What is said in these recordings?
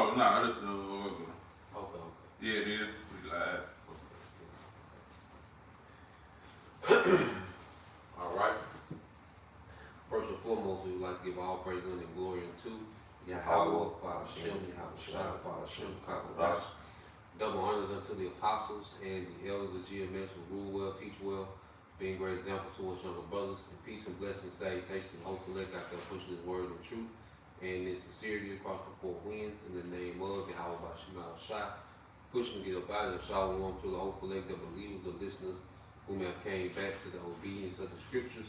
Oh, no, this Okay. yeah, it is. We live. All right. First and foremost, we would like to give all praise and glory unto Yahweh, Hashem, Yahweh, Hashem, Kakadash. Double honors unto the apostles and the elders of GMS who rule well, teach well, being great examples to us younger brothers. And peace and blessings, salutations, hopefully out there pushing his word and truth and in sincerity across the four winds in the name of Yahweh Hashem, Yahweh, pushing to get up out of the shalom to the hopeful leg of believers or listeners who may have came back to the obedience of the scriptures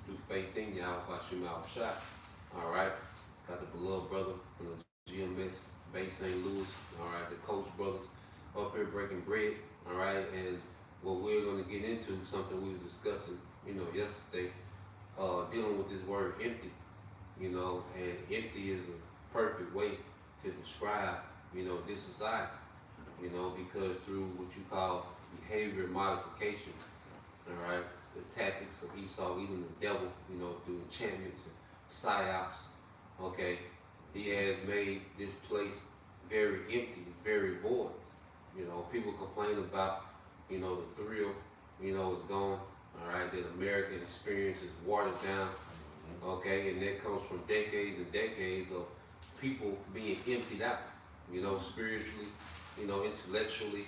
through faith in Yahweh Hashem, Yahweh. All right, got the beloved brother from the GMS Bay St. Louis. All right, the Coach brothers up here breaking bread. All right, and what we're going to get into, something we were discussing, yesterday, dealing with this word empty. And empty is a perfect way to describe, this society. Because through what you call behavior modification, all right, the tactics of Esau, even the devil, through enchantments and psyops, okay, he has made this place very empty, it's very void. People complain about, the thrill, is gone, all right, that American experience is watered down, okay, and that comes from decades and decades of people being emptied out, spiritually, intellectually,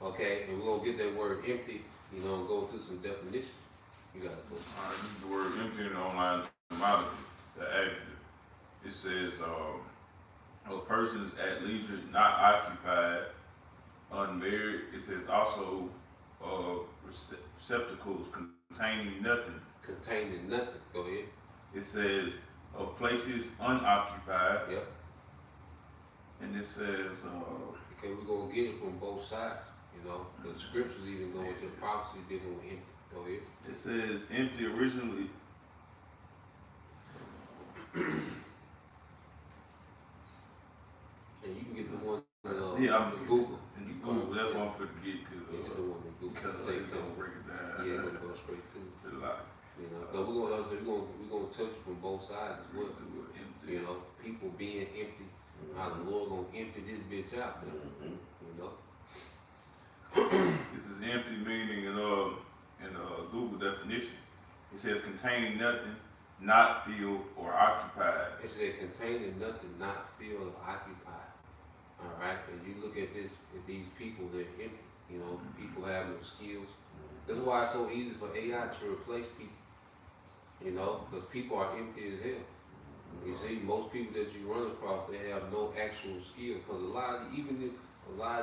okay, and we're gonna get that word empty, and go into some definition. You gotta go. All right, this is the word empty in the online etymology, the adjective. It says, a person is at leisure, not occupied, unmarried. It says also receptacles containing nothing. Containing nothing. Go ahead. It says of places unoccupied. Yep. And it says okay, we're gonna get it from both sides, because scriptures even go into prophecy dealing with empty. Go ahead. It says empty originally. And you can get the one I'm Google. And you Google, that's one for the get because you get the one with Google. it's gonna break it down. Yeah, it's gonna go straight to the lie. because we're gonna touch it from both sides as well. Empty. People being empty, how the Lord gonna empty this bitch out, man. This is empty meaning in Google definition. It says containing nothing, not filled or occupied. It said containing nothing, not filled or occupied. All right, and you look at these people, they're empty. People have no skills. That's why it's so easy for AI to replace people. Because people are empty as hell. You see, most people that you run across, they have no actual skill. Because a lot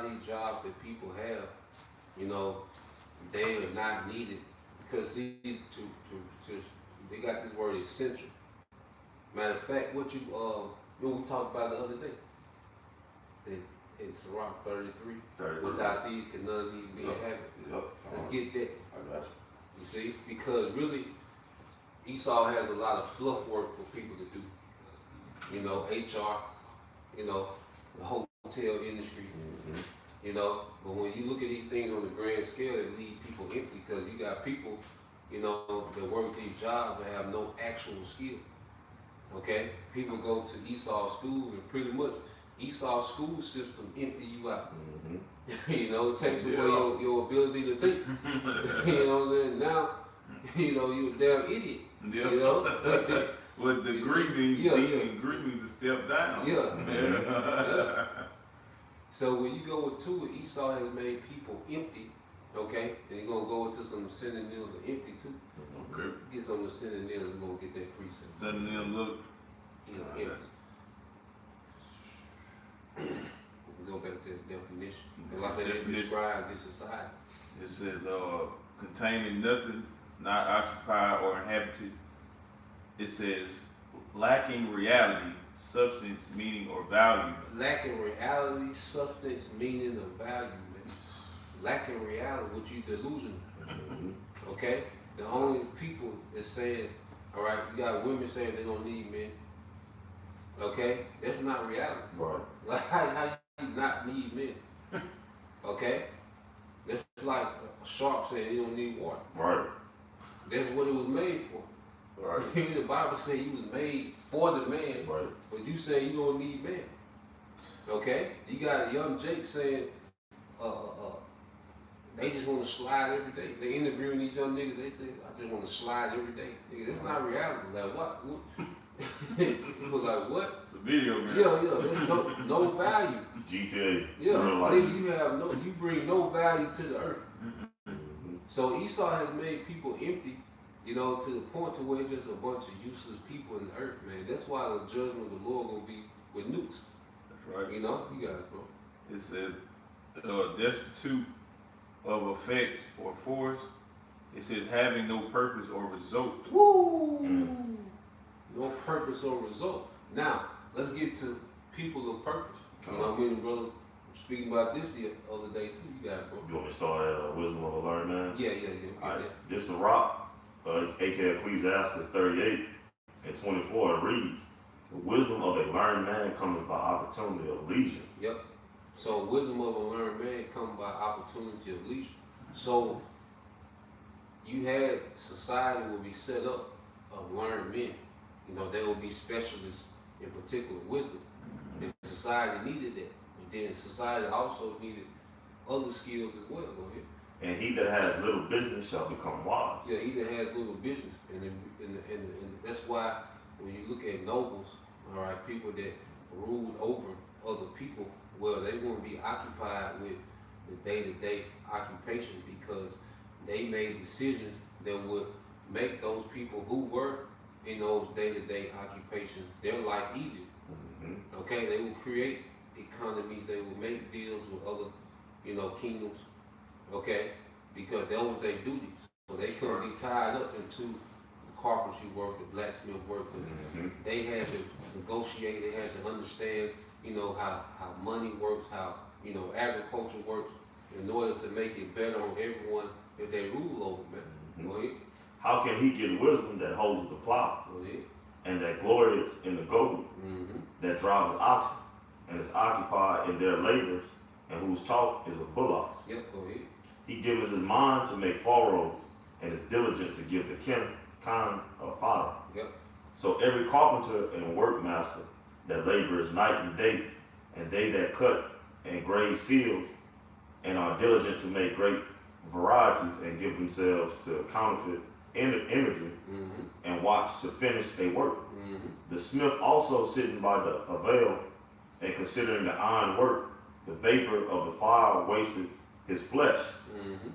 of these jobs that people have, they are not needed. Because see, they got this word essential. Matter of fact, what we talked about the other day. That it's Rock 33. Without these, can none of these be inhabited. Yep. Let's get that. I got You see, because really, Esau has a lot of fluff work for people to do. HR, the hotel industry. But when you look at these things on the grand scale, it leave people empty because you got people, that work these jobs but have no actual skill. Okay, people go to Esau school and pretty much Esau school system empty you out. It takes away your ability to think. You know what I'm saying? Now, you're a damn idiot. Yeah. With the grieving to step down. Yeah. So when you go into it, Esau has made people empty. Okay, and you're gonna go into some synonyms of empty too. Okay. Get some of the synonyms, we're gonna get that precept. Synonym look. Empty. Go back to the definition. Because I said they describe this society. It says containing nothing, not occupied or inhabited. It says lacking reality, substance, meaning, or value. Lacking reality, substance, meaning, or value, man. Lacking reality, which you delusional. Okay? The only people that's saying, all right, you got women saying they don't need men. Okay? That's not reality. Right. Like, how you not need men? Okay? That's like a shark saying he don't need water. Right. That's what it was made for. Right. The Bible says he was made for the man, Right. but you say you don't need man. Okay, you got young Jake saying, they just want to slide every day. They interviewing these young niggas. They say, I just want to slide every day. Nigga, that's not reality. Like what? People like what? It's a video, man. Yeah. There's no value. GTA. Yeah, Real life. nigga, you bring no value to the earth. So Esau has made people empty, you know, to the point to where it's just a bunch of useless people in the earth, man. That's why the judgment of the Lord gonna be with nukes. That's right. You know, you got it, bro. It says, destitute of effect or force. It says having no purpose or result. Woo! No purpose or result. Now, let's get to people of purpose. You know what I mean, brother? Speaking about this the other day too. You got it, bro. You want me to start at Wisdom of a Learned Man? Yeah. All right. This is a rock, aka Ecclesiastes 38 and 24. It reads, "The wisdom of a learned man comes by opportunity of leisure." Yep. So wisdom of a learned man comes by opportunity of leisure. So you had society will be set up of learned men. You know, they will be specialists in particular wisdom. And society needed that. And then society also needed other skills as well. Go ahead. And he that has little business shall become wise. Yeah, he that has little business. And that's why when you look at nobles, all right, people that ruled over other people, well, they won't be occupied with the day-to-day occupation because they made decisions that would make those people who were in those day-to-day occupations, their life easier. Mm-hmm. Okay, they will create economies, they will make deals with other, kingdoms, okay, because that was their duties. So they couldn't be tied up into the carpentry work, the blacksmith work, because they had to negotiate, they had to understand, how money works, how, agriculture works, in order to make it better on everyone that they rule over, man. Go ahead. How can he get wisdom that holds the plow Go ahead. and that glories in the goat that drives oxen and is occupied in their labors and whose talk is of bullocks? Yep, go ahead. He giveth his mind to make furrows and is diligent to give the kind of fodder. Yep. So every carpenter and workmaster that labors night and day, and they that cut and grave seals and are diligent to make great varieties and give themselves to counterfeit imagery and watch to finish their work. The smith also sitting by the avail and considering the iron work, the vapor of the fire wasteth his flesh,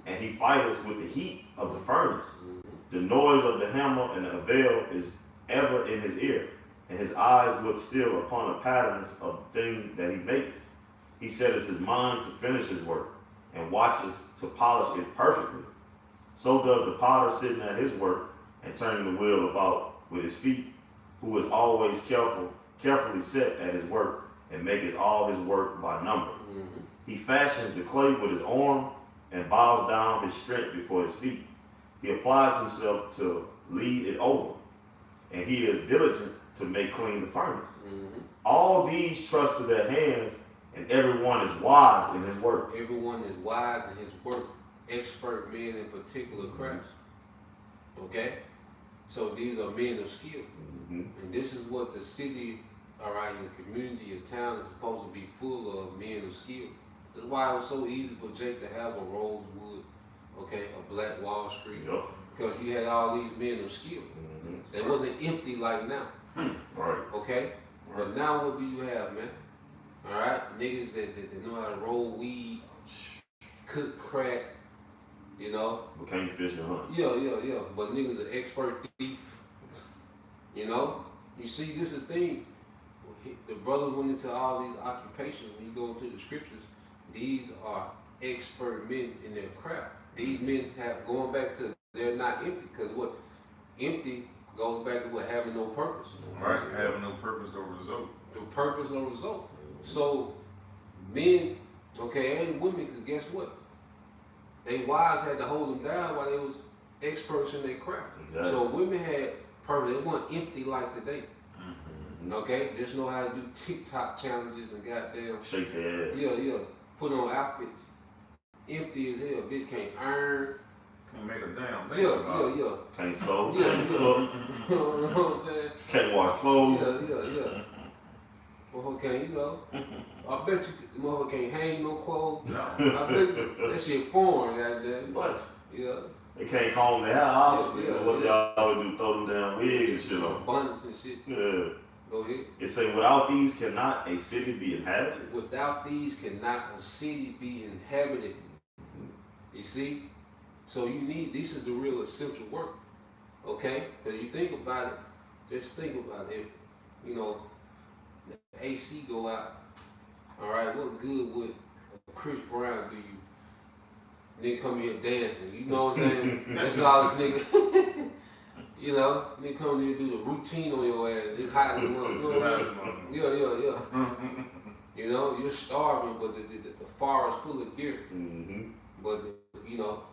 and he fighteth with the heat of the furnace. The noise of the hammer and the avail is ever in his ear, and his eyes look still upon the patterns of the thing that he maketh. He setteth his mind to finish his work, and watches to polish it perfectly. So does the potter sitting at his work and turning the wheel about with his feet, who is always carefully set at his work, and maketh all his work by number. He fashions the clay with his arm and bows down his strength before his feet. He applies himself to lead it over, and he is diligent to make clean the furnace. All these trust to their hands, and everyone is wise in his work. Everyone is wise in his work, expert men in particular crafts. Okay? So these are men of skill. And this is what the city, all right, your community, your town is supposed to be full of men of skill. That's why it was so easy for Jake to have a Rosewood, okay, a Black Wall Street, because you had all these men of skill. They wasn't empty like now. Right. Okay? But now what do you have, man? All right? Niggas that know how to roll weed, cook crack, But can't fish and hunt. Yeah. But niggas an expert thief. You see, this is the thing. The brothers went into all these occupations. When you go into the scriptures, these are expert men in their craft. These men have, going back to, they're not empty. Because what empty goes back to what, having no purpose. Right, having no purpose or result. The purpose or result. So men, okay, and women, because guess what? Their wives had to hold them down while they was experts in their craft. Exactly. So women had purpose. They weren't empty like today. Okay, just know how to do TikTok challenges and goddamn shake their ass. Yeah. Put on outfits. Empty as hell. Bitch can't earn. Can't make a damn thing. Yeah. Can't sew. Yeah. Can't cook. You know what I'm saying? Can't wash clothes. Yeah. Motherfucker can't, you know. I bet you the motherfucker can't hang no clothes. No. I bet you that shit foreign, goddamn. What? Yeah. They can't comb their hair out. Yeah, What yeah. they always do, throw them damn wigs and shit on. Abundance and shit. Yeah. Go ahead. It say, without these cannot a city be inhabited. Without these cannot a city be inhabited. You see? So you need, this is the real essential work. Okay? Because you think about it, just think about it. If, you know, the AC go out, all right, what good would Chris Brown do you? Nigga come here dancing, you know what I'm saying? That's all this nigga. You know, nigga come here do the routine on your ass. It's hot in the morning. You know what I mean? Yeah. You know, you're starving, but the forest full of deer. Mm-hmm. But you know,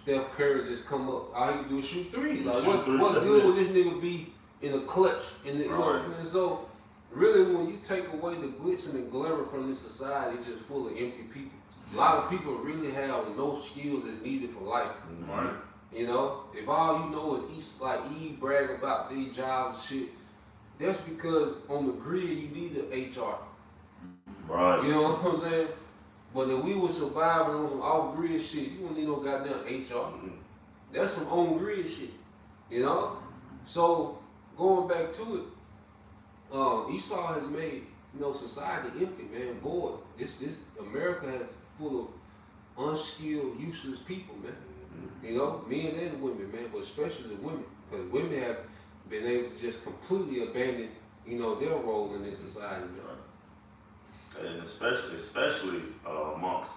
Steph Curry just come up. All he can do is shoot threes. Like Shoot what threes, good that's would this nigga be in the clutch? In the, you know what I Right. mean? So really, when you take away the glitz and the glamour from this society, it's just full of empty people. A lot of people really have no skills that's needed for life. Right. You know, if all you know is Eve brag about these jobs and shit, that's because on the grid you need the HR. Right. You know what I'm saying? But if we were surviving on some off grid shit, you wouldn't need no goddamn HR. That's some on grid shit. You know? So going back to it, Esau has made, you know, society empty, man, void. This America has full of unskilled, useless people, man. You know, men and women, man, but especially the women, because women have been able to just completely abandon, you know, their role in this society, man. And especially amongst,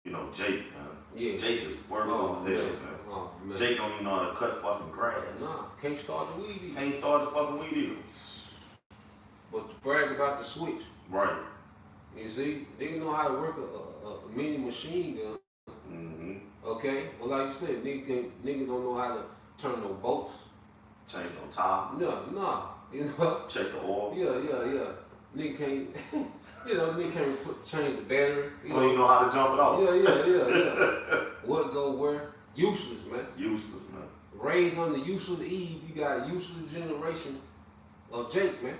you know, Jake, man. Yeah. Jake is worthless as hell, man. Oh, man. Jake don't even know how to cut fucking grass. Nah, can't start the weed either. Can't start the fucking weed either. But to brag about the switch, Right. you see, they know how to work a mini machine gun. Mm-hmm. Okay, well, like you said, nigga don't know how to turn no bolts. Change no top. No, you know. Check the oil. Yeah. Nigga can't, you know, nigga can't change the battery. You Don't even know how to jump it off. Yeah. What go where? Useless, man. Useless, man. Raised on the useless Eve, you got a useless generation of Jake, man.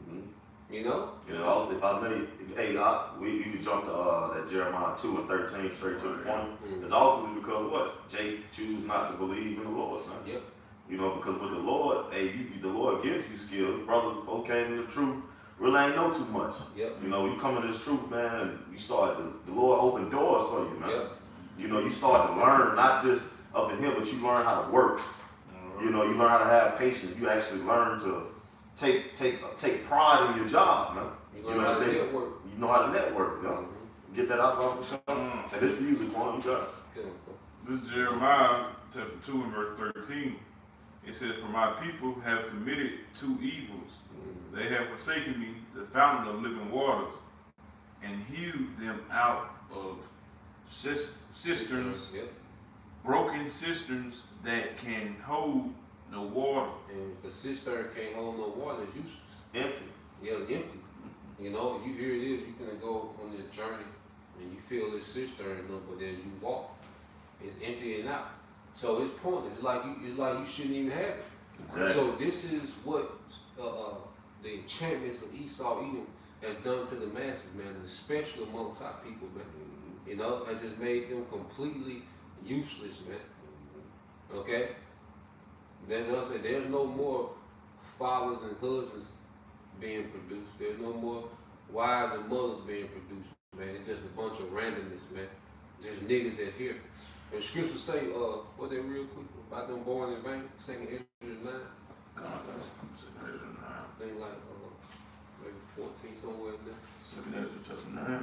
Mm-hmm. You know? You know, also, if I may, you can jump to that Jeremiah 2 and 13 straight to the point. Mm-hmm. It's also because what? Jake choose not to believe in the Lord, man. Yep. You know, because with the Lord, the Lord gives you skills. Brothers, folk came in the truth, really ain't know too much. Yep. You know, you come into this truth, man, and you start, the Lord open doors for you, man. Yep. You know, you start to learn, not just up in here, but you learn how to work. You know, you learn how to have patience. You actually learn to take pride in your job, man. You learn how to network. You know how to network, yo. Mm-hmm. Get that out of the show. And this for you, Quan, you got it. Good. This is Jeremiah chapter 2 and verse 13. It says, "For my people have committed two evils. Mm-hmm. They have forsaken me, the fountain of living waters, and hewed them out of cisterns, Yep. broken cisterns that can hold no water." And if a cistern can't hold no water, it's useless. Empty. Yeah, it's empty. You know, you hear it is, you finna go on this journey and you feel this cistern up, but then you walk, it's emptying out. So it's pointless. It's like you shouldn't even have it. Exactly. So this is what the enchantments of Esau Edom has done to the masses, man, and especially amongst our people, man. You know, it just made them completely useless, man. Okay? That's what I said. There's no more fathers and husbands being produced. There's no more wives and mothers being produced, man. It's just a bunch of randomness, man. Just niggas that's here. And scriptures say, what they real quick about them born in vain, 2nd Ezra 9. I think like maybe 14 somewhere in there.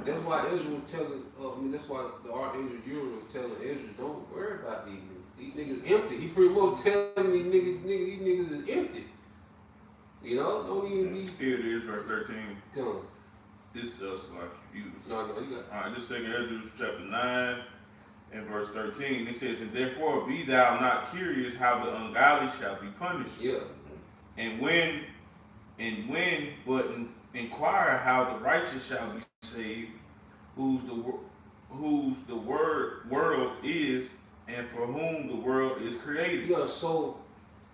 That's why Ezra was telling, that's why the Archangel Uriel was telling Ezra, don't worry about these niggas. These niggas empty. He pretty much telling these niggas is empty. You know, don't even be. Here it is, verse 13. Come. This is us like you. No, you got. Alright, this 2nd Ezra chapter 9 and verse 13. It says, "And therefore be thou not curious how the ungodly shall be punished. Yeah. And when, but inquire how the righteous shall be saved, whose the world is, and for whom the world is created." Yeah, so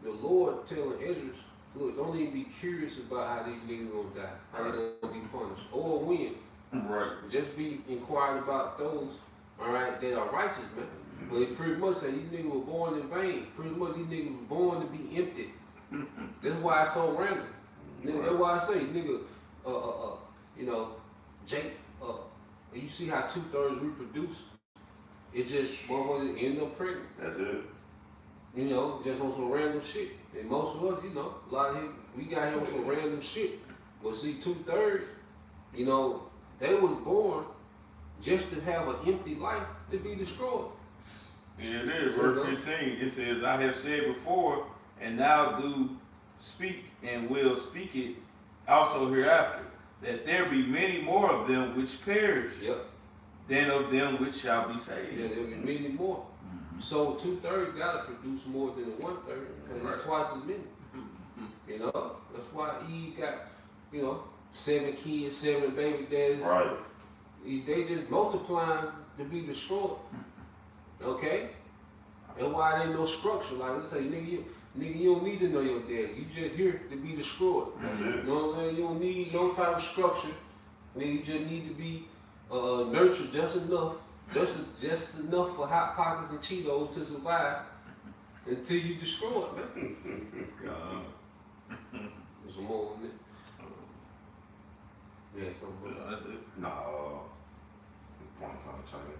the Lord telling Ezra, look, don't even be curious about how these niggas gonna die, how they gonna be punished, or when. Right. Just be inquired about those, all right, that are righteous, man. But it pretty much say these niggas were born in vain. Pretty much these niggas was born to be empty. That's why it's so random. Nigga, that's why I say, nigga, you know, Jake, you see how 2/3 reproduce? It just motherfuckers end up pregnant. That's it. You know, just on some random shit. And most of us, you know, a lot of him, we got him on some random shit. But see, 2/3, you know, they was born just to have an empty life to be destroyed. Here it is, verse 15. It says, I have said before, and now do speak and will speak it also hereafter, that there be many more of them which perish Yep. than of them which shall be saved. Yeah, there'll be many more. So 2/3 gotta produce more than the 1/3 because it's twice as many. You know, that's why Eve got, you know, 7 kids, 7 baby daddies. Right. They just multiplying to be destroyed. Okay? And why there ain't no structure? Like they say, nigga, you don't need to know your dad. You just here to be destroyed. That's You it. know what I'm saying? You don't need no type of structure. Nigga, you just need to be nurtured just enough. Just enough for Hot Pockets and Cheetos to survive until you destroy it, man. There's some more in it. Yeah, something. That's it. Nah, point kind of change.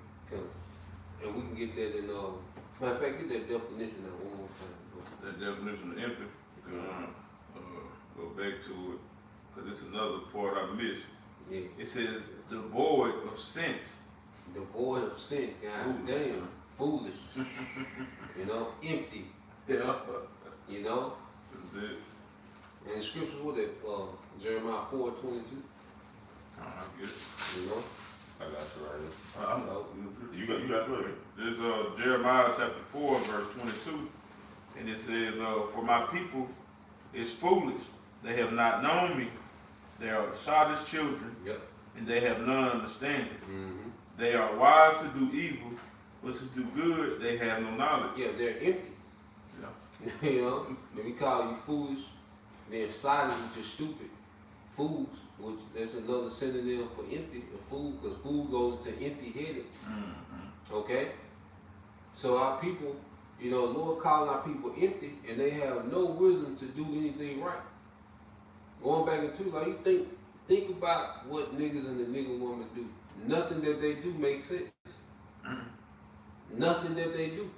And we can get that in, matter of fact, get that definition out one more time, bro. That definition of empty, go back to it, because it's another part I missed. Yeah. It says, devoid of sense. Devoid of sense, god damn. Foolish. You know, empty. Yeah. You know? That's it. And the scriptures, what it, Jeremiah 4:22, I get it. you know? I got you right here. I'm, You got it right. There's Jeremiah chapter 4, verse 22, and it says, for my people is foolish. They have not known me. They are childish children, Yep. and they have none understanding. Mm-hmm. They are wise to do evil, but to do good they have no knowledge. Yeah, they're empty. Yeah. You know? And we call you foolish. Then silent, which is stupid. Fools, which that's another synonym for empty. A fool, because fool goes into empty-headed. Mm-hmm. Okay? So our people, you know, Lord calling our people empty, and they have no wisdom to do anything right. Going back into, like, you think about what niggas and the nigga woman do. Nothing that they do makes sense. Nothing that they do.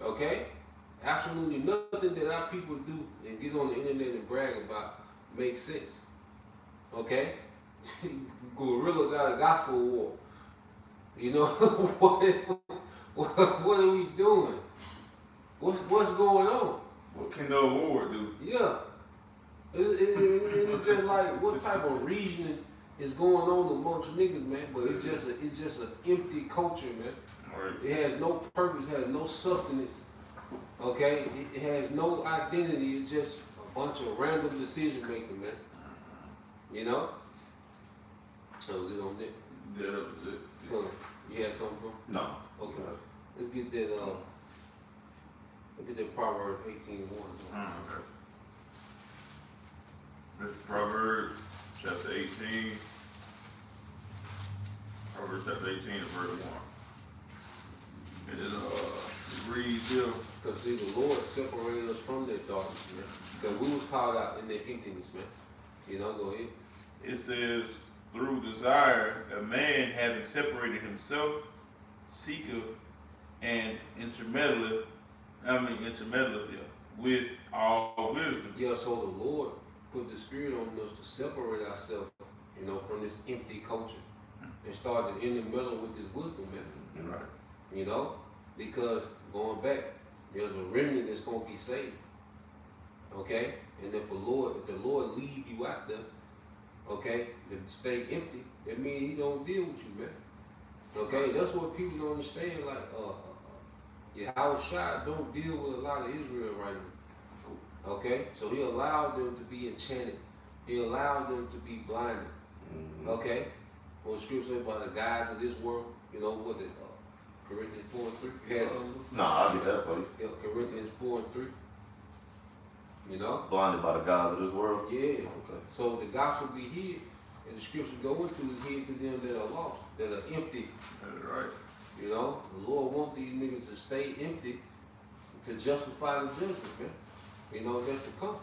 Okay? Absolutely nothing that our people do and get on the internet and brag about makes sense. Okay? Gorilla got a gospel war. You know, what are we doing? What's going on? What can the award do? Yeah. It's just like what type of reasoning is going on amongst niggas, man. But it's just an empty culture, man. Right. It has no purpose, has no substance. Okay? It has no identity. It's just a bunch of random decision making, man. You know? That was it on that. Yeah, that was it. Cool. You had something, bro? No. Okay. Let's get that Proverbs 18:1. Okay. This is Proverbs chapter 18. Proverbs chapter 18 and verse 1. It reads here. Because see, the Lord separated us from that darkness, man. Because we was called out in that emptiness, man. You know, go ahead. It says, through desire, a man having separated himself, seeketh and intermeddleth with all wisdom. Yeah, so the Lord put the Spirit on us to separate ourselves, you know, from this empty culture and start to intermeddle with His wisdom, man. Right. You know, because going back, there's a remnant that's gonna be saved. Okay, and if the Lord leave you out there, okay, to stay empty, that means He don't deal with you, man. Okay, that's what people don't understand. Like, Yahushua don't deal with a lot of Israel right now. Okay, so He allows them to be enchanted. He allows them to be blinded. Mm-hmm. Okay, well, the scripture says about the guys of this world, you know, what it, Corinthians 4:3. You had something? Nah, I'll get that for you. Yeah, Corinthians 4:3. You know? Blinded by the gods of this world. Yeah. Okay. So the gospel be hid, and the scripture go into is hid to them that are lost, that are empty. That's right. You know? The Lord wants these niggas to stay empty to justify the judgment, man. You know, that's to come.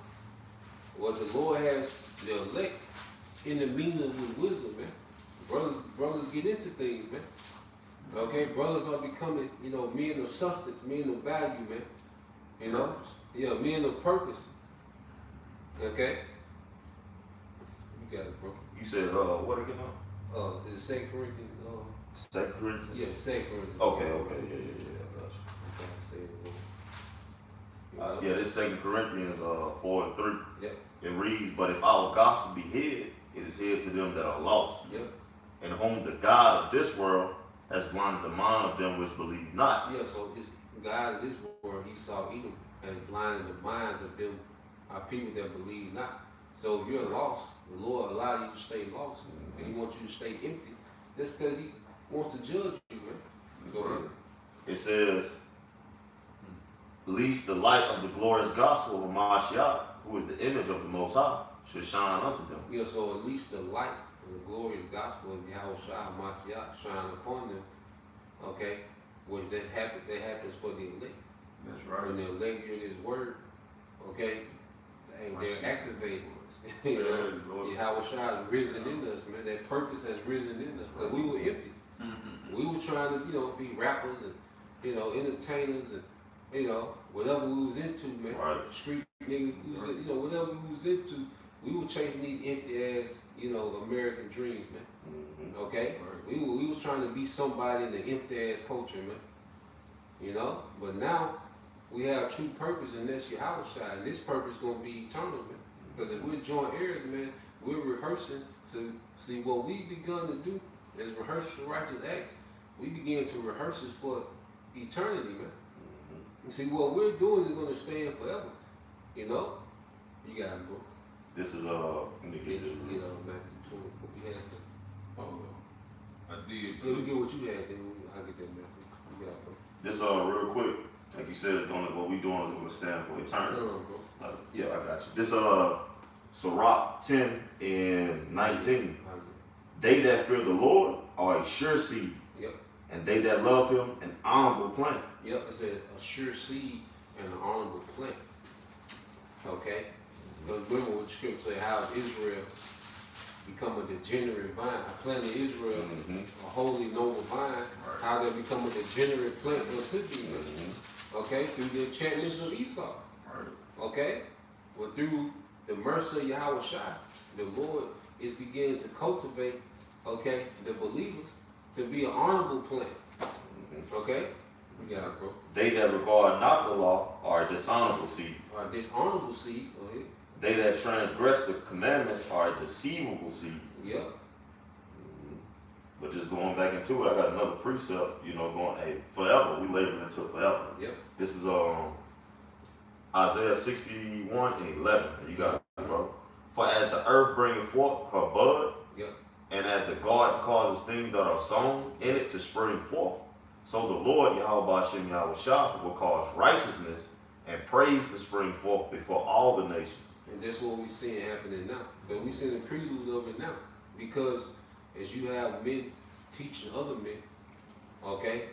Well, the Lord has the elect in the meaning with wisdom, man. Brothers get into things, man. Okay, brothers are becoming, you know, men of substance, men of value, man. You know? Yeah, men of purpose. Okay? You got it, bro. You said what again? Is it 2 Corinthians? 2 Corinthians. Yeah, 2 Corinthians. Okay. Yeah. I got you. I'm trying to say it wrong. You know? Yeah, this 2 Corinthians 4 and 3. Yep. It reads, "But if our gospel be hid, it is hid to them that are lost, Yep. in whom the God of this world has blinded the mind of them which believe not." Yeah, so it's God in this world, Esau, Edom, has blinded the minds of them, our people that believe not. So if you're lost, the Lord allow you to stay lost, and He wants you to stay empty. That's because He wants to judge you, man. Go ahead. It says, "Least the light of the glorious gospel of Mashiach, who is the image of the Most High, should shine unto them." Yeah, so at least the light of the glorious gospel of Yahushua Mashiach shine upon them. Okay, which that happens for the elect. That's right. When the elect hear this word, okay, and they're Mashiach. activated. You know, Yeah, Lord. Yahushua has risen in us, man. That purpose has risen in us. Cause we were empty. We were trying to, you know, be rappers and, you know, entertainers and, you know, whatever we was into, man. Right. Street niggas, we was, you know, whatever we was into, we were chasing these empty ass, you know, American dreams, man. Mhm. Okay? Right. We was trying to be somebody in the empty ass culture, man. You know? But now we have true purpose, and that's Yahushua. And this purpose gonna be eternal, man. Because if we're joint heirs, man, we're rehearsing to see what we begun to do is rehearse the righteous acts. We begin to rehearse this for eternity, man. Mhm. And see, what we're doing is gonna stand forever. You know? You got it, bro. This is let me Get get this. Matthew 24. You had some. Oh, I did. Yeah, we get what you had, then I'll get that Matthew. You got it, bro. This real quick, like you said, it's gonna what we doing is gonna stand for eternity. Bro. Yeah, I got you. This Sirach 10 and 19. They that fear the Lord are a sure seed, Yep. and they that love Him an honorable plant. Yep, it says a sure seed and an honorable plant. Okay? Because remember what the scripture say, how Israel become a degenerate vine. I planted Israel, Mhm. a holy noble vine. Right. How they become a degenerate plant unto thee. Mhm. Okay? Through the enchantments of Esau. Right. Okay? But through the mercy of Yahushua, the Lord is beginning to cultivate, okay, the believers to be an honorable plant. Mhm. Okay? You got it, bro. They that regard not the law are a dishonorable seed. Or dishonorable seed. Go ahead. They that transgress the commandments are a deceivable seed. Yep. Mhm. But just going back into it, I got another precept, going, hey, forever, we labor into forever. Yep. This is Isaiah 61 and 11. You got it, bro. For as the earth bringeth forth her bud, Yep. and as the garden causes things that are sown in it to spring forth, so the Lord Yahweh Hashem Yahushua will cause righteousness and praise to spring forth before all the nations. And that's what we're seeing happening now. But we're seeing the prelude of it now. Because as you have men teaching other men, okay,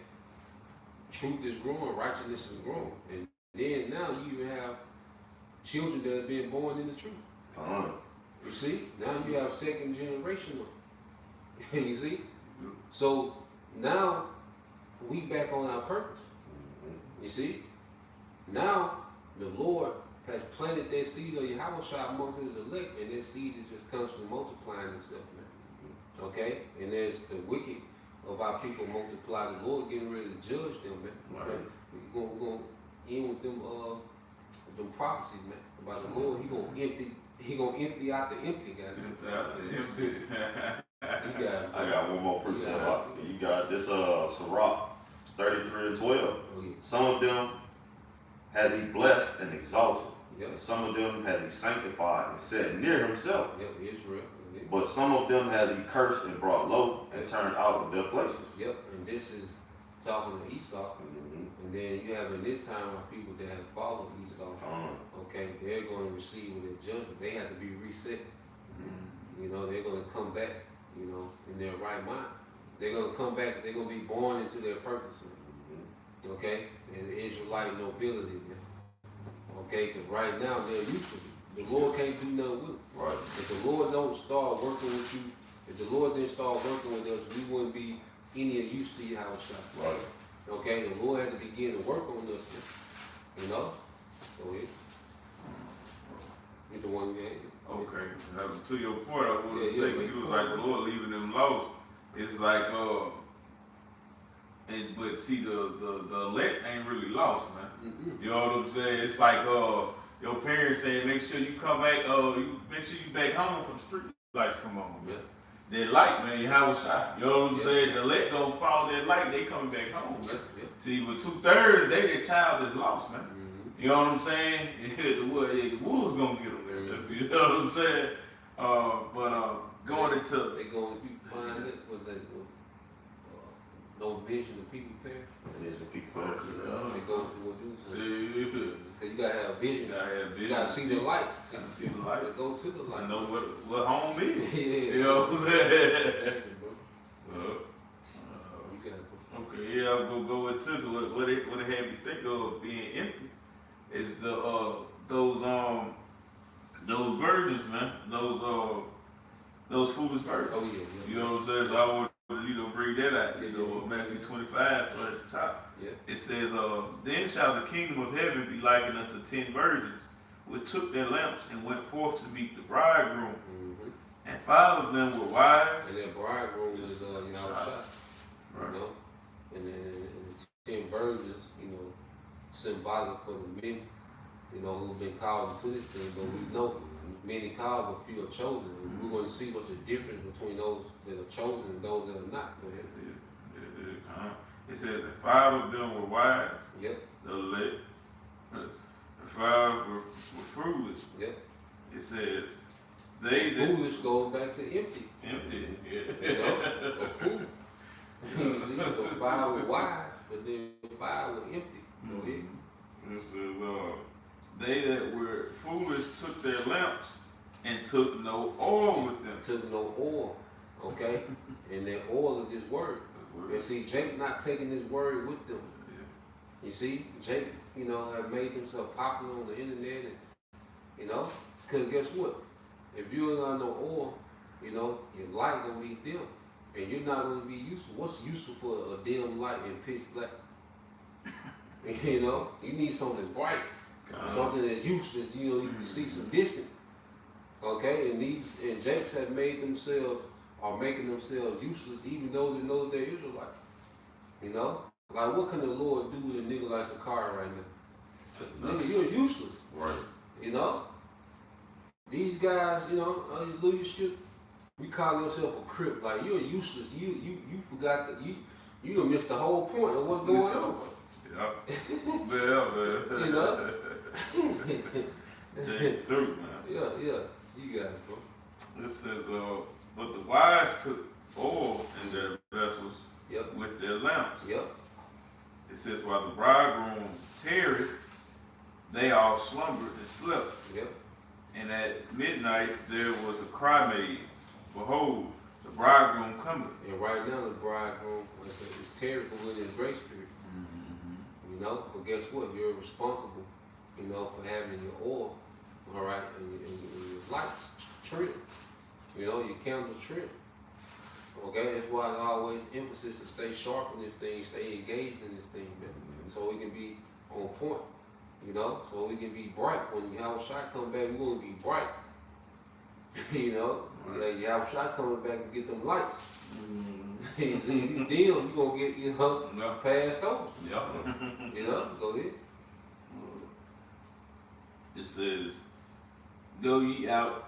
truth is growing, righteousness is growing. And then now you even have children that are being born in the truth. You see? Now you have second generational. You see? So now we back on our purpose. You see? Now the Lord has planted that seed of Yahushua amongst His elect, and that seed is just constantly multiplying itself, man. Okay? And as the wicked of our people multiply, the Lord getting ready to judge them, man. Right. We're gonna end with them prophecies, man. About the Lord, He gonna empty out the empty, guys. I got one more precept. You got this Sirach 33 and 12. Oh, yeah. Some of them has He blessed and exalted, Yep. and some of them has He sanctified and set near Himself. Yep, Israel. Yep. But some of them has He cursed and brought low and turned out of their places. Yep, and this is talking to Esau. Mhm. And And then you have in this time our people that have followed Esau, okay, they're going to receive with their judgment. They have to be reset. You know, they're going to come back, you know, in their right mind. They're going to come back, they're going to be born into their purpose, man. Okay? And the Israelite nobility, man. Okay? Because right now they're used to it. The Lord can't do nothing with them. Right. If the Lord don't start working with you, if the Lord didn't start working with us, we wouldn't be any use to your house shop. Right. Okay? The Lord had to begin to work on us, man. You know? Go ahead. Get the one you had. Okay, to your point, I want to say, yeah, you was like the Lord leaving them lost. It's like, but see, the elect ain't really lost, man. Mm-mm. You know what I'm saying? It's like, your parents saying, make sure you come back, make sure you back home for the street lights come on, man. Yeah. That light, man, your house shot. You know what I'm Yeah. saying? The elect don't follow that light, they coming back home, Yeah, man. yeah. See, with 2/3, their child is lost, man. Mm-hmm. You know what I'm saying? The wolves gonna get them there. You know what I'm saying? Going into They go if you find it, was that no vision of people perish? It is the people. They go to what do so. yeah, Cause you gotta have you vision. gotta have vision. You gotta see the light. Gotta see the light. They go to the To light. know what home is. Yeah. You know what I'm saying? Exactly, bro. You gotta Okay, yeah, I'll go into what it had me think of being empty. It's those virgins, man. Those foolish virgins. Oh yeah. You know what I'm saying? So I want to bring that out. You know, Matthew 25, at the top. Yeah. It says, then shall the kingdom of heaven be likened unto 10 virgins, which took their lamps and went forth to meet the bridegroom. Mm-hmm. And 5 of them were wise. And that bridegroom is shot. Right. You know? And then the 10 virgins, you know, symbolic for the men, you know, who've been called into this thing, but we know many called, but few are chosen. And we're going to see what's the difference between those that are chosen and those that are not. Go ahead. It says that 5 of them were wise, Yep. the elect, and 5 were foolish. Yep. It says they that Foolish goes back to empty. empty. You know, a fool. You see, so 5 were wise, but then 5 were empty. Go ahead. It says they that were foolish took their lamps and took no oil with them. Took no oil, okay? And that oil is this word. And see, Jake not taking this word with them. You see, Jake, you know, have made himself popular on the internet, and, you know, because guess what? If you ain't got no oil, you know, your light gonna be dim, and you're not gonna be useful. What's useful for a dim light in pitch black? You know, you need something bright, something that useful. You know, you can see some distance. Okay, and Jakes have made themselves, are making themselves useless, even those that know they're Israelites. You know, like what can the Lord do with a nigga like Sakari right now? Nigga, you're useless. Right. You know, these guys, you know, leadership, we call yourself a crip. Like you're useless. You forgot that you done missed the whole point of what's going on. Yeah. Man. You know? Jake through, man. Yeah, you got it, bro. This says, but the wise took oil in their vessels Yep. with their lamps. Yep. It says, while the bridegroom tarried, they all slumbered and slept. Yep. And at midnight there was a cry made, behold, the bridegroom cometh. And right now the bridegroom is terrible in his grace period. You know, but guess what? You're responsible, you know, for having your oil, all right, and your lights trimmed. You know, your candles trimmed. Okay, that's why it's always emphasis to stay sharp in this thing, stay engaged in this thing, man. So we can be on point, you know, so we can be bright. When you have a shot come back, we're gonna be bright. You know, you have a shot coming back to get them lights. You see, if you dim, you're gonna get, you know, passed over. Yeah. You know, go ahead. It says, go ye out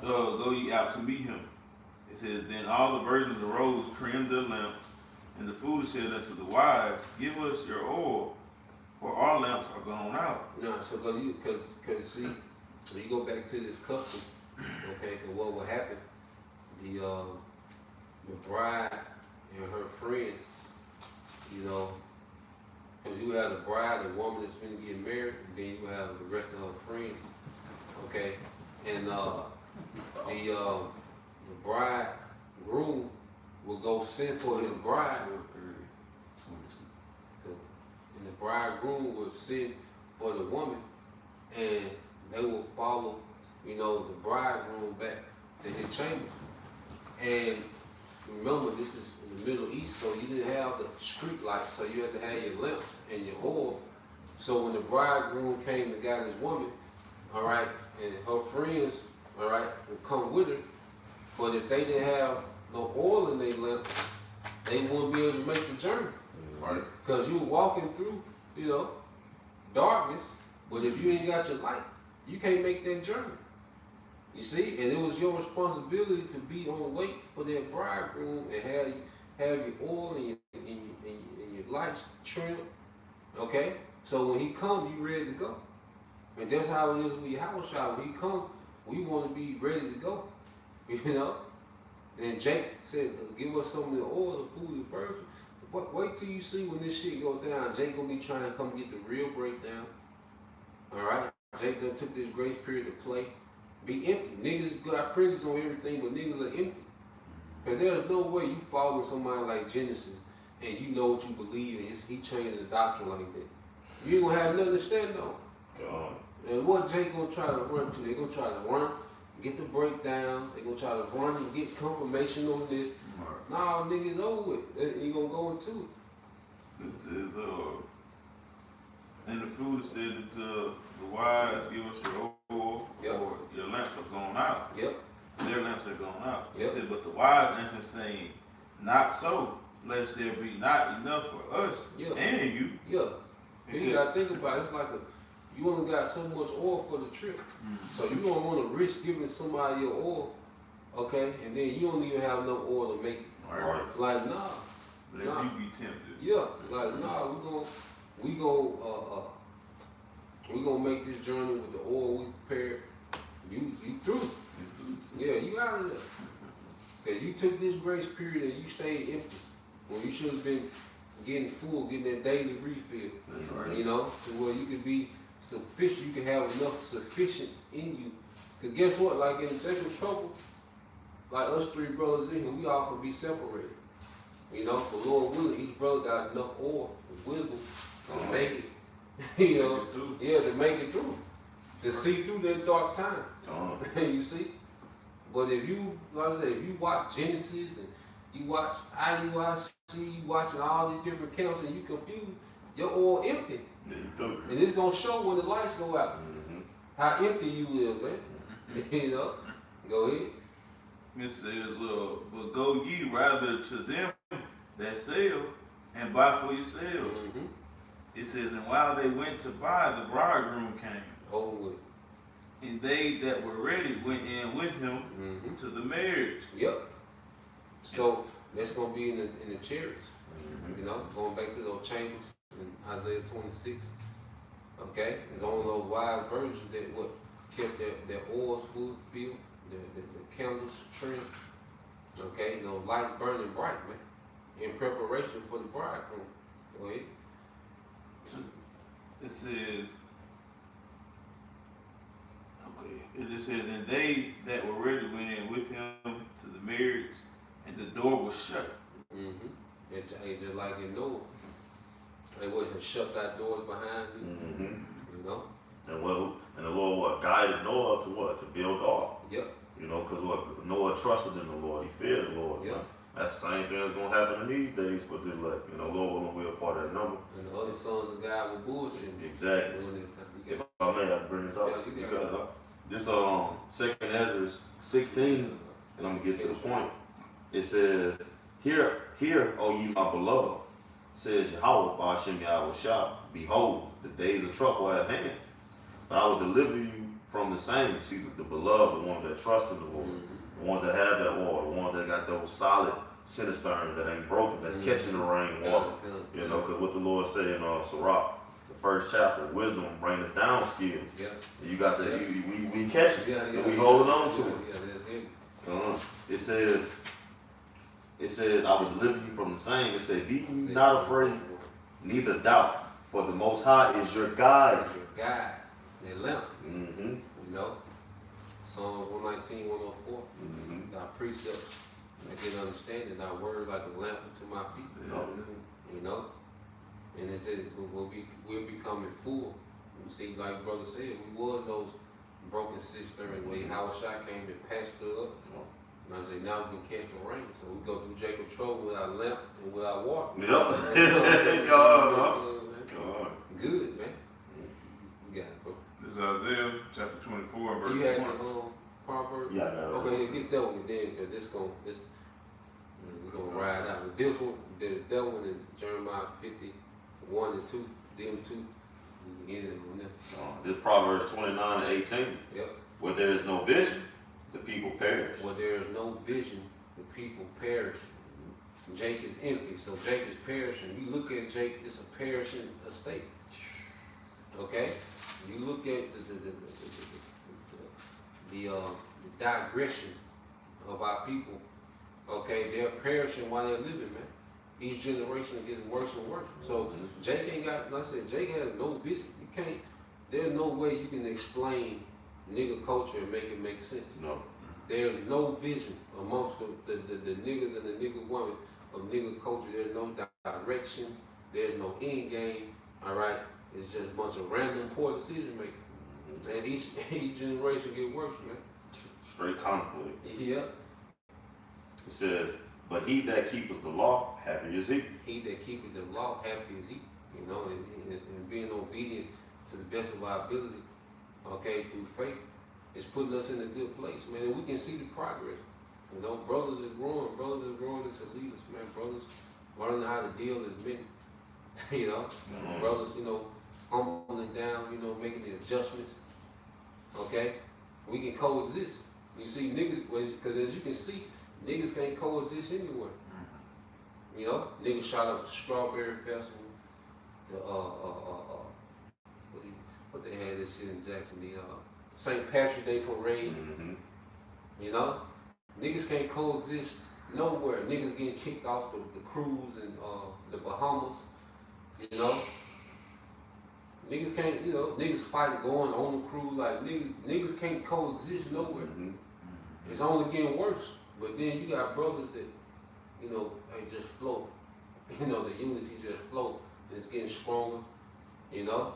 to meet him. It says, then all the virgins arose, trimmed their lamps, and the foolish said unto the wise, give us your oil, for our lamps are gone out. No, so cause see, when you go back to this custom, okay, cause what will happen, the bride and her friends, you know, Because you have the bride, the woman that's going to get married, and then you have the rest of her friends. Okay? And the bridegroom will go send for his bride. And the bridegroom will send for the woman, and they will follow, the bridegroom back to his chamber. And remember, this is in the Middle East, so you didn't have the street lights, so you had to have your lamps and your oil. So when the bridegroom came to got his woman, all right, and her friends, all right, would come with her, but if they didn't have no oil in their lamp, they wouldn't be able to make the journey. Right. Because you were walking through, darkness, but if you ain't got your light, you can't make that journey. You see, and it was your responsibility to be on wait for that bridegroom and have your oil and your lights trimmed. Okay, so when he come, you ready to go, and that's how it is with your house shop. When he come, we want to be ready to go, And Jake said, "Give us some of the oil, the food, and virgin." But wait till you see when this shit go down. Jake gonna be trying to come get the real breakdown. All right, Jake done took this grace period to play. Be empty. Niggas got fringes on everything, but niggas are empty. Cause there's no way you follow somebody like Genesis and you know what you believe in. He changed the doctrine like that. You ain't gonna have nothing to stand on. God. And what Jake gonna try to run to? They gonna try to run, get the breakdown. They gonna try to run and get confirmation on this. Right. Nah, niggas over it. You gonna go into it. This is in the food it said that the wives give us your oil, Yep. or your lamps are going out. Yep. Their lamps are going out. Yep. It said, but the wise answered saying, not so, lest there be not enough for us Yeah. and you. Yeah. He You said, gotta think about it. It's like you only got so much oil for the trip. So you don't want to risk giving somebody your oil, okay? And then you don't even have no oil to make it. Right. Like, nah. Lest Nah. you be tempted. Yeah. Like, nah, we gonna make this journey with the oil we prepared. You through. Yeah, you out of there. Cause you took this grace period and you stayed empty. When you should have been getting full, getting that daily refill. That's right. To where you could be sufficient, you can have enough sufficiency in you. Cause guess what? Like in Jacob's trouble, like us three brothers in here, we all can be separated. For Lord willing, each brother got enough oil and wisdom to make it. To make it through. To see through that dark time. You see? But if you, like I said, if you watch Genesis and you watch IUIC, you watching all these different camps and you confused, your oil empty. And it's gonna show when the lights go out. How empty you live, man. Go ahead. It says, but go ye rather to them that sell and buy for yourselves. It says, and while they went to buy, the bridegroom came. Over with it. And they that were ready went in with him to the marriage. Yep. So that's gonna be in the chariots. Going back to those chambers in Isaiah 26. Okay, there's only those wise virgins that kept their oils filled, the candles trimmed. Okay, those lights burning bright, man, in preparation for the bridegroom. Go ahead. It says, it says, and they that were ready went in with him to the marriage, and the door was shut. It's just like in Noah. They wasn't shut that doors behind me. And the Lord guided Noah to what? To build ark. Yep. Because Noah trusted in the Lord. He feared the Lord. Yep. That's the same thing that's gonna happen in these days for the elect. Lord willing, we're a part of that number. And the other sons of God were bullshitting. Exactly. If I may, I can bring this up. Yeah, you got it up. This 2nd Ezra 16, and I'm gonna get to the point. It says, Hear, O ye my beloved, says Yahweh, Ba'ashem Yahweh Shah, behold, the days of trouble are at hand. But I will deliver you from the same. See, the beloved, the ones that trust in the Lord, the ones that have that oil, the ones that got those solid cisterns that ain't broken, that's catching the rain water. Because what the Lord said in Sirach, the 1st chapter, wisdom raineth down skills. Yeah. And you got that, we catch it, and we holding on to it. It says, I will deliver you from the same. It said, be ye not afraid, neither doubt, For the Most High is your guide. Is your guide, their lamp. Mm-hmm. You know, Psalms 119, 104. Mm-hmm. Thy precepts, I get understanding. Thy word like a lamp unto my feet. You know, and it says we're becoming full. You see, like brother said, we was those broken cisterns where Yahushua came and patched it up. And I say now we can catch the rain. So we go through Jacob's trouble with our lamp and with our water. Yep. God. Good, man. You got it, bro. This is Isaiah chapter 24, verse You had 1. the Proverbs? Yeah, I got it. Okay, get that one then, because we're gonna ride out. This one, that one in Jeremiah 51 and 2, them two, we can get it on them. This Proverbs 29 and 18. Yep. Where there is no vision, the people perish. Where there is no vision, the people perish. Jake is empty, so Jake is perishing. You look at Jake, it's a perishing estate. Okay? You look at the digression of our people. Okay, they're perishing while they're living, man. Each generation is getting worse and worse. So Jake ain't got, like I said, Jake has no vision. You can't, there's no way you can explain nigga culture and make it make sense. No. There's no vision amongst the niggas and the nigga woman of nigga culture. There's no direction. There's no end game. All right, it's just a bunch of random poor decision making. And each generation get worse, man. Straight conflict. Yeah. It says, but he that keepeth the law, happy is he. He that keepeth the law, happy is he. You know, and being obedient to the best of our ability, okay, through faith, is putting us in a good place, man. And we can see the progress. You know, brothers are growing into leaders, man. Brothers learning how to deal as men. You know, brothers, you know, humbling down, you know, making the adjustments. Okay, we can coexist. You see, niggas, because as you can see, niggas can't coexist anywhere. You know, niggas shot up the Strawberry Festival, the what they had this shit in Jackson, the St. Patrick's Day Parade. Mm-hmm. You know, niggas can't coexist nowhere. Niggas getting kicked off the cruise in the Bahamas. You know, niggas can't. You know, niggas fight going on the cruise like niggas can't coexist nowhere. Mm-hmm. It's only getting worse. But then you got brothers that, you know, they just float. You know, the unity just float. And it's getting stronger. You know,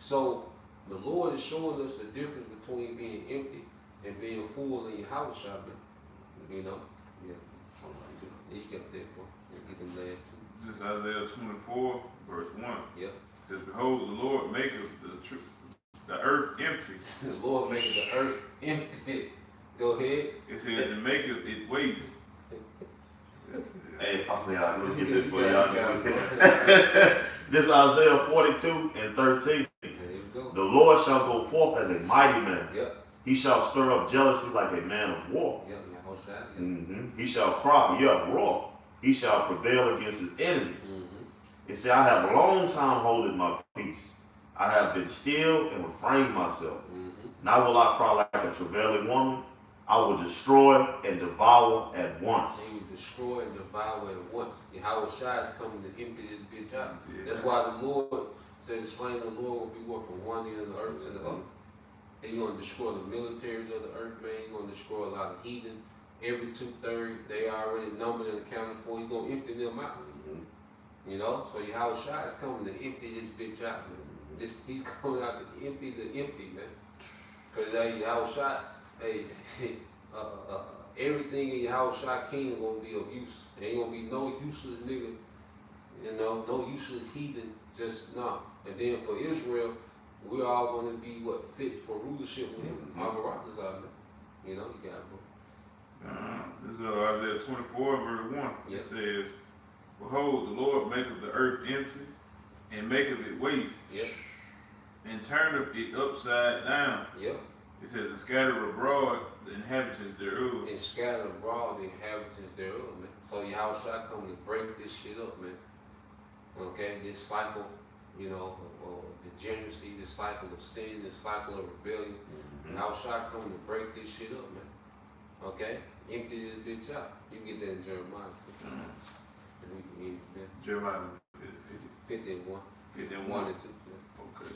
so the Lord is showing us the difference between being empty and being full in your house shopping. You know? Yeah. You got that, bro. Get them last two. This is Isaiah 24, verse 1. Yep. It says, behold, the Lord maketh the earth empty. The Lord maketh the earth empty. Go ahead. It says, and maketh it waste. Hey, fuck me out. Let me get this for Yeah, y'all. This Isaiah 42 and 13. There you go. The Lord shall go forth as a mighty man. Yep. He shall stir up jealousy like a man of war. Yep. Yeah, what's that? Yep. Mm-hmm. He shall cry, roar. He shall prevail against his enemies. Mm-hmm. It said, I have a long time holding my peace. I have been still and refrained myself. Mm-hmm. Now will I cry like a travailing woman. I will destroy and devour at once. He will destroy and devour at once. Yahweh Shai is coming to empty this bitch out. Yeah. That's why the Lord said the slain of the Lord will be worth from one end of the earth to the other. He's going to destroy the militaries of the earth, man. He's going to destroy a lot of heathen. Every 2/3, they are already numbered and accounted for. He's going to empty them out. Mm-hmm. You know? So Yahweh Shai is coming to empty this bitch out, man. He's coming out to empty the empty, man. Because Yahweh Shai, everything in Yahweh Shai kingdom going to be of use. There ain't going to be no useless nigga, you know, no useless heathen, just no. And then for Israel, we're all going to be fit for rulership with him. Maharat is out there. You know, you got it, bro. This is Isaiah 24, verse 1. Yep. It says, behold, the Lord maketh the earth empty, and maketh it waste, Yep. and turneth it upside down. Yep. It says, and scatter abroad the inhabitants thereof. And scatter abroad the inhabitants thereof, man. So Yahweh Shai coming to break this shit up, man. Okay, this cycle, you know, of degeneracy, this cycle of sin, this cycle of rebellion. Mm-hmm. Yahweh Shai coming to break this shit up, man. Okay, empty this bitch out. You can get that in Jeremiah. And we can end it, man. Jeremiah 50. 51. Get that 1 one. and 2. Yeah. Okay.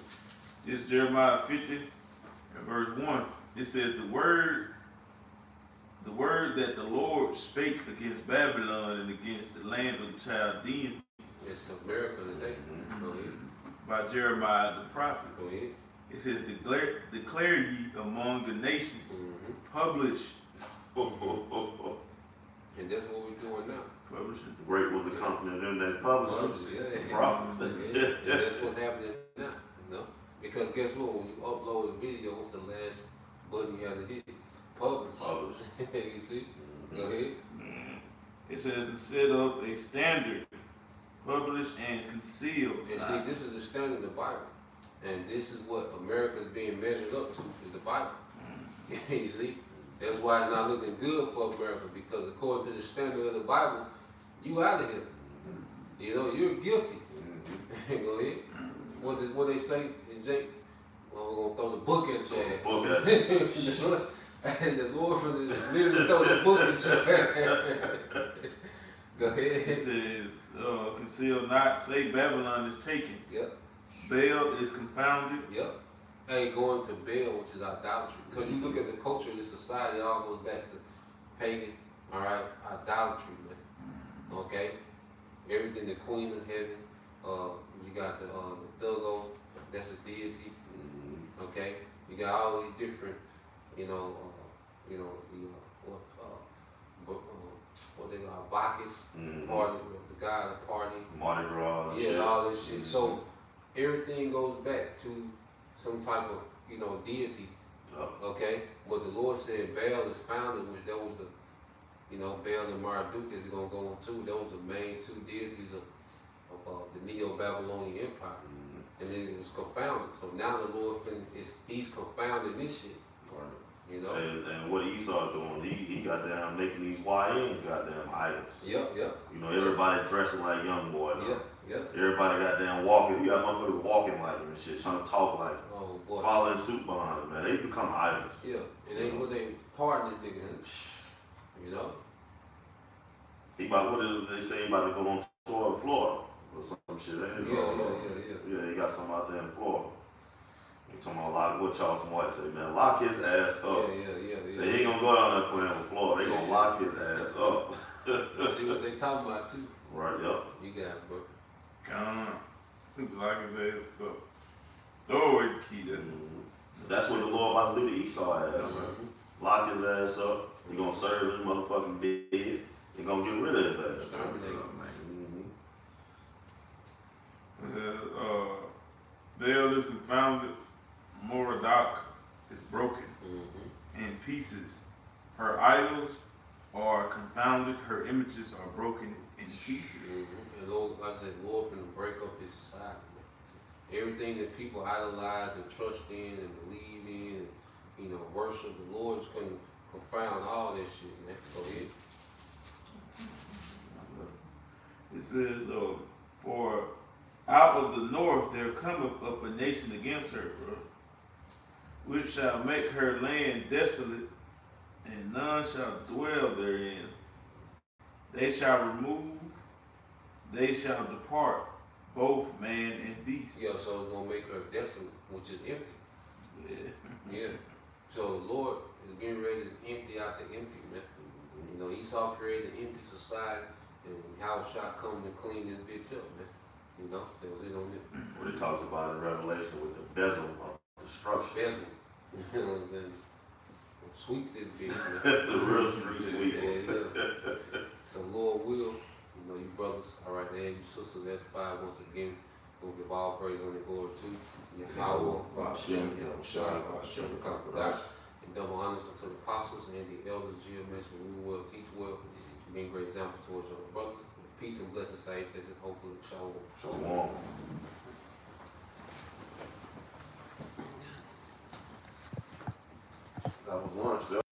This is Jeremiah 50 and verse 1. It says the word that the Lord spake against Babylon and against the land of the Chaldeans It's America today. Go ahead. by Jeremiah the prophet. Go ahead. It says, declare ye among the nations, Mm-hmm. publish, And that's what we're doing now. publishing. Great was the company of them that published Yeah. the prophets. Yeah. And that's what's happening now. You know? Because guess what? When you upload a video, what's the last button you have to hit? Publish. Publish. You see? Go ahead. It says, and set up a standard, publish and conceal. And see, this is the standard of the Bible. And this is what America is being measured up to, is the Bible. You see? That's why it's not looking good for America, because according to the standard of the Bible, you out of here. You know, you're guilty. Go ahead. What they say in Jake? Well, we're gonna throw the book at your ass. Book at And the Lord from the literally throw the book at your ass. Go It ahead. says, conceal not, say Babylon is taken. Yep. Baal is confounded. Yep. Ain't going to Baal, which is idolatry. Because you look at the culture of the society, it all goes back to pagan, all right, idolatry, man. Okay? Everything, the queen of heaven, you got the Thugo, that's a deity. Okay? You got all these different, what they call Bacchus, party, the god of party. Mardi Gras. Yeah, shit. all this shit. So everything goes back to some type of, deity. Yup. Okay? But the Lord said Baal is founded, which that was the, Baal and Marduk is gonna go on too. Those the main two deities of the Neo-Babylonian Empire. And then it was confounded. So now the Lord he's confounding this shit. Right. You know? And what Esau doing, he got down making these YNs goddamn idols. Yep. You know, everybody dressing like young boy now. Yep. Everybody got down walking. You got motherfuckers walking like him and shit, trying to talk like him. Oh boy. Following suit behind him, man. They become idols. Yeah. And they what they pardon this nigga, you know? He about, what did they say, he about to go on tour in Florida or some shit, ain't it? Yeah, he got something out there in Florida. He talking about what Charleston White said, man, lock his ass up. Yeah. So he ain't gonna go down there playing with Florida. They gonna lock his ass up. See what they talking about too. Right, yup. You got it, bro. Come on. Like his ass up. Throw away the key there. That's what the Lord about to do to Esau ass, man. Mhm. Lock his ass up. He gonna serve his motherfucking bed. He gonna get rid of his ass. Exterminate. It says, Baal is confounded, Moradok is broken in pieces. Her idols are confounded, her images are broken in pieces. And Lord, like I said, Lord finna break up this society, man. Everything that people idolize and trust in and believe in and, worship, the Lord is gonna confound all that shit, man. Go ahead. It says, for out of the north there cometh up a nation against her, bro, which shall make her land desolate, and none shall dwell therein. They shall remove, they shall depart, both man and beast. Yeah, so it's gonna make her desolate, which is empty. Yeah. Yeah. So the Lord is getting ready to empty out the empty, man. Esau created an empty society, and how shall come to clean this bitch up, man. That was it on it. What he talks about in Revelation with the bezel of destruction. Bezel. You know what I'm saying? Sweep this bitch, man. The real street sweep. Yeah. So Lord will, you brothers, all right, and you sisters edified once again. We'll give all praise and glory to Yahweh, Hashem, Yahushua, Hashem, Kakadash, and double honors unto the apostles and the elders, GMS, and we will teach well, being great examples towards your brothers. Peace and blessings, salutations, hopefully, shalom. Shalom. That was lunch, though.